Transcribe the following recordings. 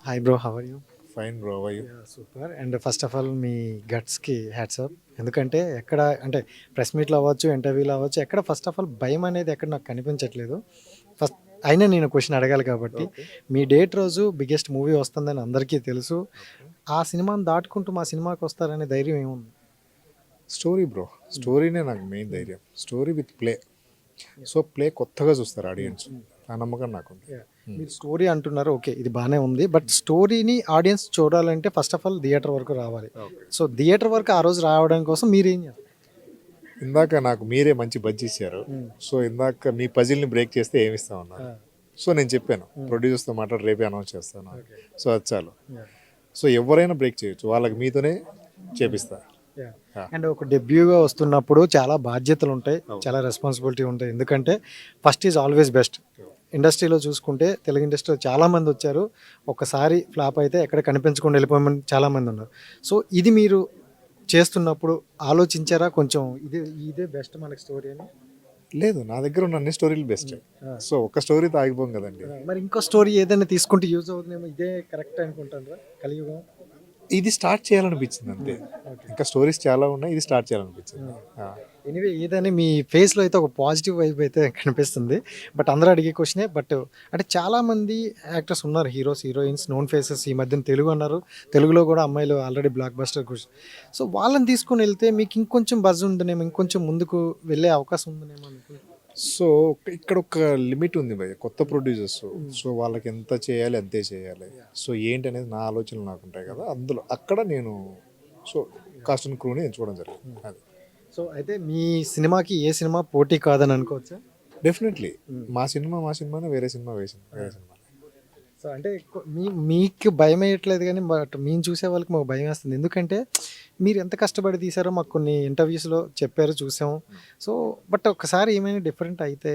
Hi bro, how are you? Fine bro, how are you? Super. And first of all మీ గట్స్కి hats off. ఎందుకంటే ఎక్కడ అంటే press మీట్లో అవ్వచ్చు, ఇంటర్వ్యూలో అవ్వచ్చు, ఎక్కడ ఫస్ట్ ఆఫ్ ఆల్ భయం అనేది ఎక్కడ నాకు కనిపించట్లేదు. ఫస్ట్ అయినా నేను క్వశ్చన్ అడగాలి కాబట్టి, మీ డేట్ రోజు బిగ్గెస్ట్ మూవీ వస్తుందని అందరికీ తెలుసు. ఆ సినిమాని దాటుకుంటూ మా సినిమాకి వస్తారనే ధైర్యం ఏముంది? స్టోరీ బ్రో, స్టోరీనే నాకు మెయిన్ ధైర్యం. Story with play. So play కొత్తగా చూస్తారు ఆడియన్స్, ఆ నమ్మకం నాకుంది. మీరు స్టోరీ అంటున్నారు, ఓకే, ఇది బాగానే ఉంది. బట్ స్టోరీని ఆడియన్స్ చూడాలంటే ఫస్ట్ ఆఫ్ ఆల్ థియేటర్ వరకు రావాలి. సో థియేటర్ వరకు ఆ రోజు రావడం కోసం మీరేం చేస్తారు? ఇందాక నాకు మీరే మంచి బజ్జి ఇచ్చారు. సో ఇందాక మీ పజిల్ని బ్రేక్ చేస్తే ఏమి ఇస్తామన్నారు. సో నేను చెప్పాను ప్రొడ్యూసర్స్తో మాట్లాడి రేపే అనౌన్స్ చేస్తాను. సో అది చాలు. సో ఎవరైనా బ్రేక్ చేయొచ్చు, వాళ్ళకి మీతోనే చేపిస్తా. అండ్ ఒక డెబ్యూగా వస్తున్నప్పుడు చాలా బాధ్యతలు ఉంటాయి, చాలా రెస్పాన్సిబిలిటీ ఉంటాయి. ఎందుకంటే ఫస్ట్ ఈజ్ ఆల్వేస్ బెస్ట్. ఇండస్ట్రీలో చూసుకుంటే తెలుగు ఇండస్ట్రీలో చాలామంది వచ్చారు, ఒక్కసారి ఫ్లాప్ అయితే ఎక్కడ కనిపించకుండా వెళ్ళిపోమని చాలామంది ఉన్నారు. సో ఇది మీరు చేస్తున్నప్పుడు ఆలోచించారా కొంచెం ఇదే బెస్ట్ మనకి స్టోరీ అని? లేదు, నా దగ్గర ఉన్న అన్ని స్టోరీలు బెస్ట్. సో ఒక స్టోరీతో ఆగిపోం కదండి. మరి ఇంకో స్టోరీ ఏదైనా తీసుకుంటే యూజ్ అవుతుందేమో, ఇదే కరెక్ట్ అనుకుంటారా? కలియుగం ఇది స్టార్ట్ చేయాలనిపించింది అంతే. ఇంకా స్టోరీస్ చాలా ఉన్నాయి, ఇది స్టార్ట్ చేయాలనిపించింది. ఎనీవే ఏదని మీ ఫేస్లో అయితే ఒక పాజిటివ్ వైబ్ అయితే కనిపిస్తుంది. బట్ అందరూ అడిగే క్వశ్చనే. బట్ అంటే చాలామంది యాక్టర్స్ ఉన్నారు, హీరోస్ హీరోయిన్స్, నోన్ ఫేసెస్. ఈ మధ్యన తెలుగు అన్నారు, తెలుగులో కూడా అమ్మాయిలు ఆల్రెడీ బ్లాక్ బస్టర్. సో వాళ్ళని తీసుకొని వెళ్తే మీకు ఇంకొంచెం బజ్ ఉందనేమో, ఇంకొంచెం ముందుకు వెళ్ళే అవకాశం ఉందనేమో అనుకుంటున్నాను. సో ఇక్కడ ఒక లిమిట్ ఉంది భయ్య, కొత్త ప్రొడ్యూసర్స్. సో వాళ్ళకి ఎంత చేయాలి అంతే చేయాలి. సో ఏంటి అనేది నా ఆలోచనలు నాకు ఉంటాయి కదా, అందులో అక్కడ నేను సో కాస్ట్ అండ్ క్రూని ఎంచుకోవడం జరిగింది. అది సో అయితే మీ సినిమాకి ఏ సినిమా పోటీ కాదని అనుకోవచ్చా? డెఫినెట్లీ మా సినిమానే, వేరే సినిమా వేరే సినిమా. సో అంటే మీకు భయం వేయట్లేదు, కానీ బట్ మేము చూసే వాళ్ళకి మాకు భయం వేస్తుంది. ఎందుకంటే మీరు ఎంత కష్టపడి తీసారో మాకు కొన్ని ఇంటర్వ్యూస్లో చెప్పారు, చూసాము. సో బట్ ఒకసారి ఏమైనా డిఫరెంట్ అయితే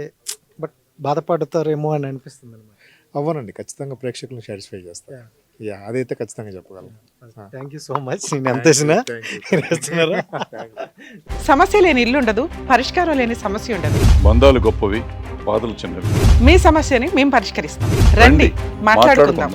బట్ బాధపడతారేమో అని అనిపిస్తుంది అనమాట. అవ్వనండి, ఖచ్చితంగా ప్రేక్షకులను సాటిస్ఫై చేస్తా. యా, అదైతే ఖచ్చితంగా చెప్పగలను. Thank you so much. నేను ఎంత వేస్తున్నారా? సమస్య లేని ఇల్లు ఉండదు, పరిష్కారం లేని సమస్య ఉండదు. బంధాలు గొప్పవి, బాధలు చిన్నవి. మీ సమస్యని మేము పరిష్కరిస్తాం. రండి, మాట్లాడుకుందాం.